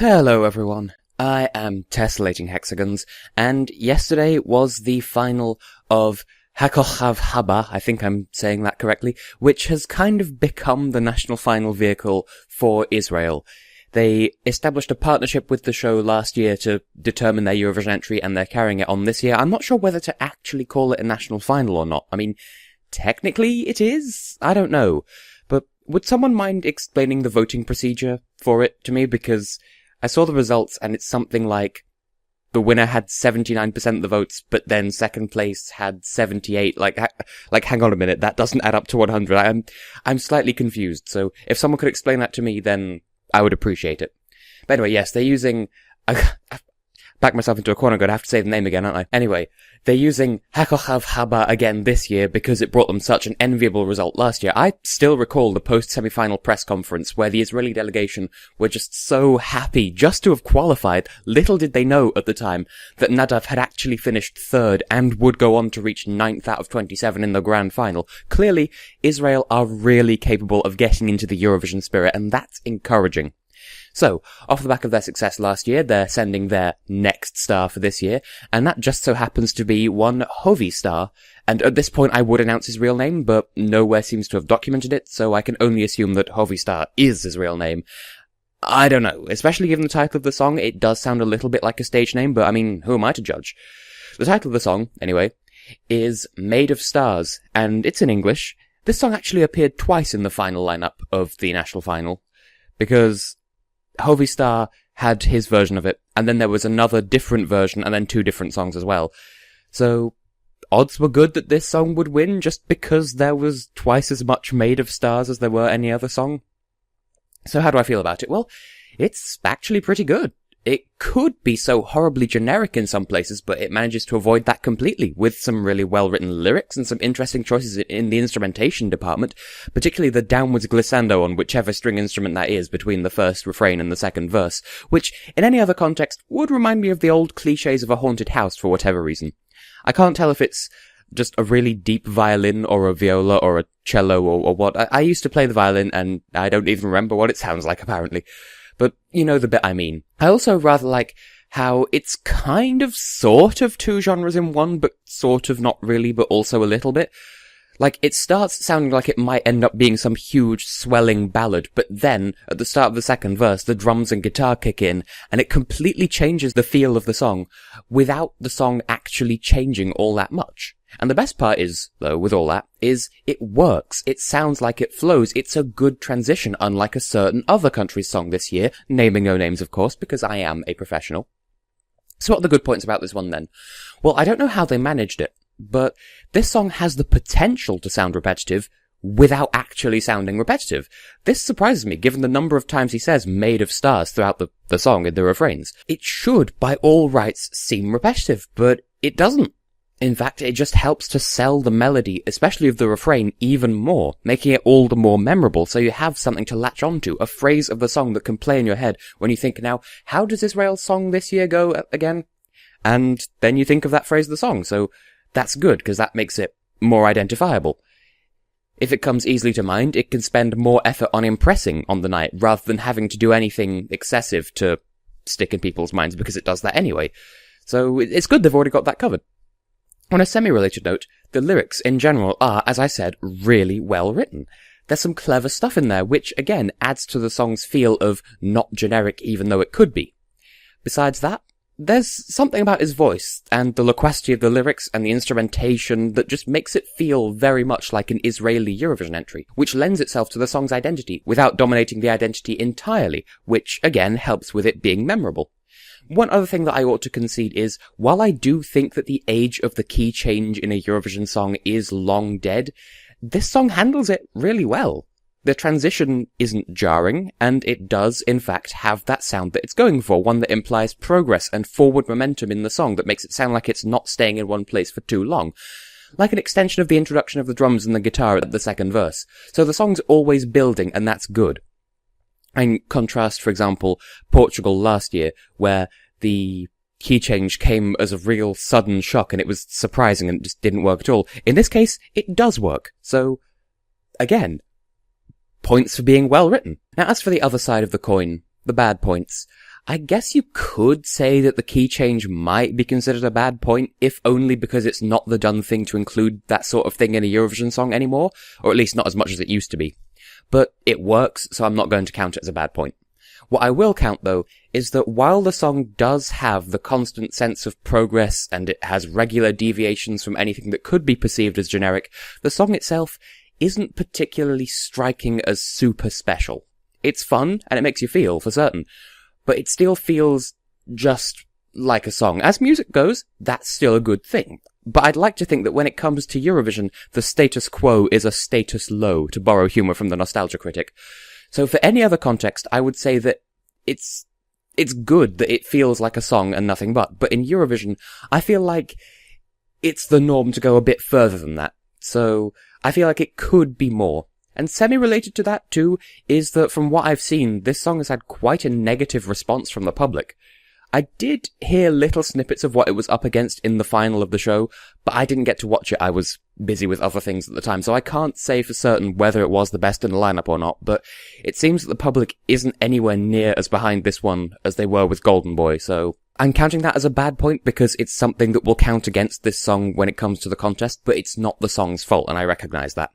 Hello everyone, I am Tessellating Hexagons, and yesterday was the final of Haba, I think I'm saying that correctly, which has kind of become the national final vehicle for Israel. They established a partnership with the show last year to determine their Eurovision entry, and they're carrying it on this year. I'm not sure whether to actually call it a national final or not. I mean, technically it is? I don't know. But would someone mind explaining the voting procedure for it to me? Because I saw the results and it's something like the winner had 79% of the votes, but then second place had 78. Like, hang on a minute, that doesn't add up to 100. I'm slightly confused, so if someone could explain that to me, then I would appreciate it. But anyway, yes, they're using... back myself into a corner, I'm going to have to say the name again, aren't I? Anyway, they're using Haba again this year because it brought them such an enviable result last year. I still recall the post-semi-final press conference where the Israeli delegation were just so happy just to have qualified. Little did they know at the time that Nadav had actually finished third and would go on to reach 9th out of 27 in the grand final. Clearly, Israel are really capable of getting into the Eurovision spirit, and that's encouraging. So, off the back of their success last year, they're sending their next star for this year, and that just so happens to be one Hovi star, and at this point I would announce his real name, but nowhere seems to have documented it, so I can only assume that Hovi star is his real name. I don't know, especially given the title of the song, it does sound a little bit like a stage name, but I mean, who am I to judge? The title of the song, anyway, is Made of Stars, and it's in English. This song actually appeared twice in the final lineup of the national final, because Hovi Star had his version of it, and then there was another different version, and then two different songs as well. So, odds were good that this song would win, just because there was twice as much Made of Stars as there were any other song. So how do I feel about it? Well, it's actually pretty good. It could be so horribly generic in some places, but it manages to avoid that completely, with some really well-written lyrics and some interesting choices in the instrumentation department, particularly the downwards glissando on whichever string instrument that is between the first refrain and the second verse, which, in any other context, would remind me of the old cliches of a haunted house for whatever reason. I can't tell if it's just a really deep violin or a viola or a cello or what. I used to play the violin, and I don't even remember what it sounds like, apparently. But you know the bit I mean. I also rather like how it's kind of sort of two genres in one, but sort of not really, but also a little bit. Like, it starts sounding like it might end up being some huge swelling ballad, but then, at the start of the second verse, the drums and guitar kick in, and it completely changes the feel of the song, without the song actually changing all that much. And the best part is, though, with all that, is it works. It sounds like it flows. It's a good transition, unlike a certain other country's song this year, naming no names, of course, because I am a professional. So what are the good points about this one, then? Well, I don't know how they managed it, but this song has the potential to sound repetitive without actually sounding repetitive. This surprises me, given the number of times he says made of stars throughout the song in the refrains. It should, by all rights, seem repetitive, but it doesn't. In fact, it just helps to sell the melody, especially of the refrain, even more, making it all the more memorable, so you have something to latch onto, a phrase of the song that can play in your head when you think, now, how does Israel's song this year go again? And then you think of that phrase of the song, so that's good, because that makes it more identifiable. If it comes easily to mind, it can spend more effort on impressing on the night, rather than having to do anything excessive to stick in people's minds, because it does that anyway. So it's good they've already got that covered. On a semi-related note, the lyrics in general are, as I said, really well written. There's some clever stuff in there, which, again, adds to the song's feel of not generic even though it could be. Besides that, there's something about his voice, and the loquacity of the lyrics and the instrumentation that just makes it feel very much like an Israeli Eurovision entry, which lends itself to the song's identity, without dominating the identity entirely, which, again, helps with it being memorable. One other thing that I ought to concede is, while I do think that the age of the key change in a Eurovision song is long dead, this song handles it really well. The transition isn't jarring, and it does, in fact, have that sound that it's going for, one that implies progress and forward momentum in the song that makes it sound like it's not staying in one place for too long. Like an extension of the introduction of the drums and the guitar at the second verse. So the song's always building, and that's good. In contrast, for example, Portugal last year, where the key change came as a real sudden shock and it was surprising and it just didn't work at all. In this case, it does work. So, again, points for being well written. Now, as for the other side of the coin, the bad points, I guess you could say that the key change might be considered a bad point, if only because it's not the done thing to include that sort of thing in a Eurovision song anymore, or at least not as much as it used to be. But it works, so I'm not going to count it as a bad point. What I will count, though, is that while the song does have the constant sense of progress and it has regular deviations from anything that could be perceived as generic, the song itself isn't particularly striking as super special. It's fun, and it makes you feel, for certain, but it still feels just like a song. As music goes, that's still a good thing. But I'd like to think that when it comes to Eurovision, the status quo is a status low, to borrow humour from the nostalgia critic. So for any other context, I would say that it's good that it feels like a song and nothing but. But in Eurovision, I feel like it's the norm to go a bit further than that. So I feel like it could be more. And semi-related to that, too, is that from what I've seen, this song has had quite a negative response from the public. I did hear little snippets of what it was up against in the final of the show, but I didn't get to watch it. I was busy with other things at the time, so I can't say for certain whether it was the best in the lineup or not, but it seems that the public isn't anywhere near as behind this one as they were with Golden Boy, so I'm counting that as a bad point because it's something that will count against this song when it comes to the contest, but it's not the song's fault, and I recognise that.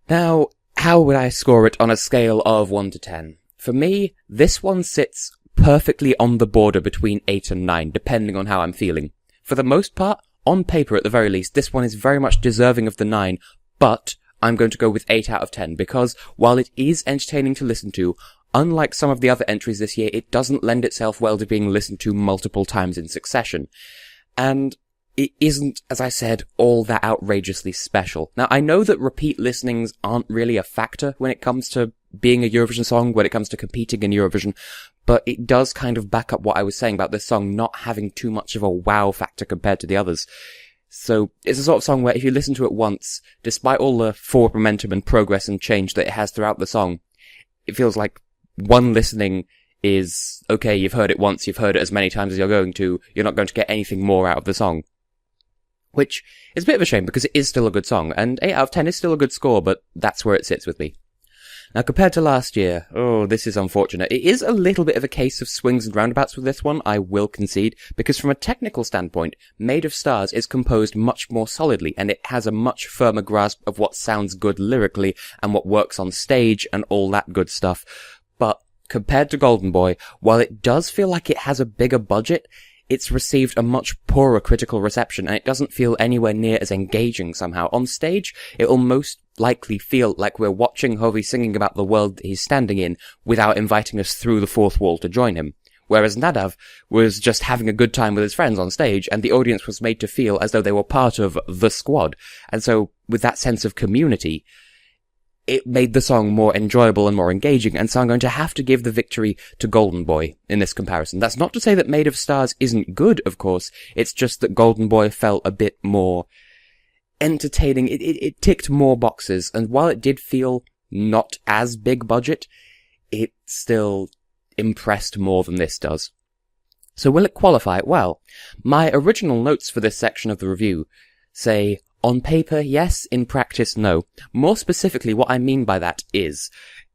Now, how would I score it on a scale of 1 to 10? For me, this one sits perfectly on the border between 8 and 9, depending on how I'm feeling. For the most part, on paper at the very least, this one is very much deserving of the 9, but I'm going to go with 8 out of 10, because while it is entertaining to listen to, unlike some of the other entries this year, it doesn't lend itself well to being listened to multiple times in succession. And it isn't, as I said, all that outrageously special. Now, I know that repeat listenings aren't really a factor when it comes to being a Eurovision song, when it comes to competing in Eurovision, but it does kind of back up what I was saying about this song not having too much of a wow factor compared to the others. So, it's a sort of song where if you listen to it once, despite all the forward momentum and progress and change that it has throughout the song, it feels like one listening is, okay, you've heard it once, you've heard it as many times as you're not going to get anything more out of the song. Which is a bit of a shame because it is still a good song, and 8 out of 10 is still a good score, but that's where it sits with me. Now, compared to last year, this is unfortunate. It is a little bit of a case of swings and roundabouts with this one, I will concede, because from a technical standpoint, Made of Stars is composed much more solidly, and it has a much firmer grasp of what sounds good lyrically, and what works on stage, and all that good stuff. But, compared to Golden Boy, while it does feel like it has a bigger budget, it's received a much poorer critical reception, and it doesn't feel anywhere near as engaging somehow. On stage, it will most likely feel like we're watching Hovi singing about the world that he's standing in without inviting us through the fourth wall to join him. Whereas Nadav was just having a good time with his friends on stage, and the audience was made to feel as though they were part of the squad. And so, with that sense of community, it made the song more enjoyable and more engaging, and so I'm going to have to give the victory to Golden Boy in this comparison. That's not to say that Made of Stars isn't good, of course, it's just that Golden Boy felt a bit more entertaining. It ticked more boxes, and while it did feel not as big budget, it still impressed more than this does. So will it qualify? Well, my original notes for this section of the review say, on paper, yes. In practice, no. More specifically, what I mean by that is,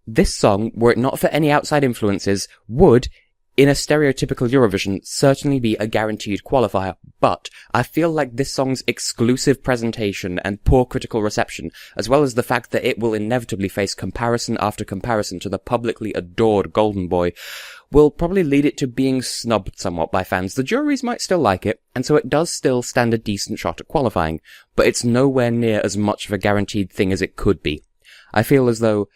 this song, were it not for any outside influences, would, in a stereotypical Eurovision, certainly be a guaranteed qualifier, but I feel like this song's exclusive presentation and poor critical reception, as well as the fact that it will inevitably face comparison after comparison to the publicly adored Golden Boy, will probably lead it to being snubbed somewhat by fans. The juries might still like it, and so it does still stand a decent shot at qualifying, but it's nowhere near as much of a guaranteed thing as it could be. I feel as though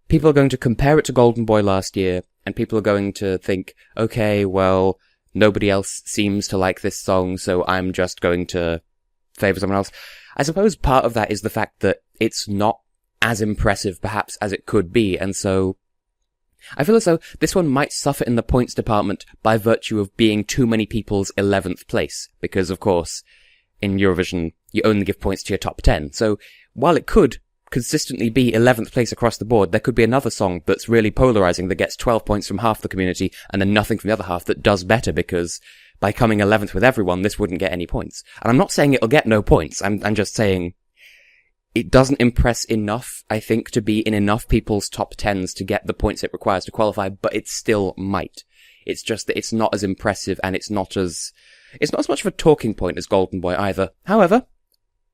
people are going to compare it to Golden Boy last year, and people are going to think, okay, well, nobody else seems to like this song, so I'm just going to favour someone else. I suppose part of that is the fact that it's not as impressive, perhaps, as it could be, and so I feel as though this one might suffer in the points department by virtue of being too many people's 11th place, because, of course, in Eurovision, you only give points to your top 10, so while it could consistently be 11th place across the board, there could be another song that's really polarizing that gets 12 points from half the community and then nothing from the other half that does better, because by coming 11th with everyone, this wouldn't get any points. And I'm not saying it'll get no points, I'm just saying it doesn't impress enough, I think, to be in enough people's top 10s to get the points it requires to qualify, but it still might. It's just that it's not as impressive and it's not as much of a talking point as Golden Boy either. However,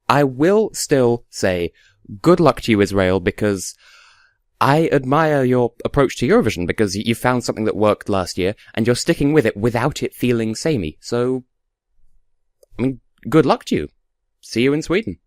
I will still say good luck to you, Israel, because I admire your approach to Eurovision, because you found something that worked last year and you're sticking with it without it feeling samey. So, I mean, good luck to you. See you in Sweden.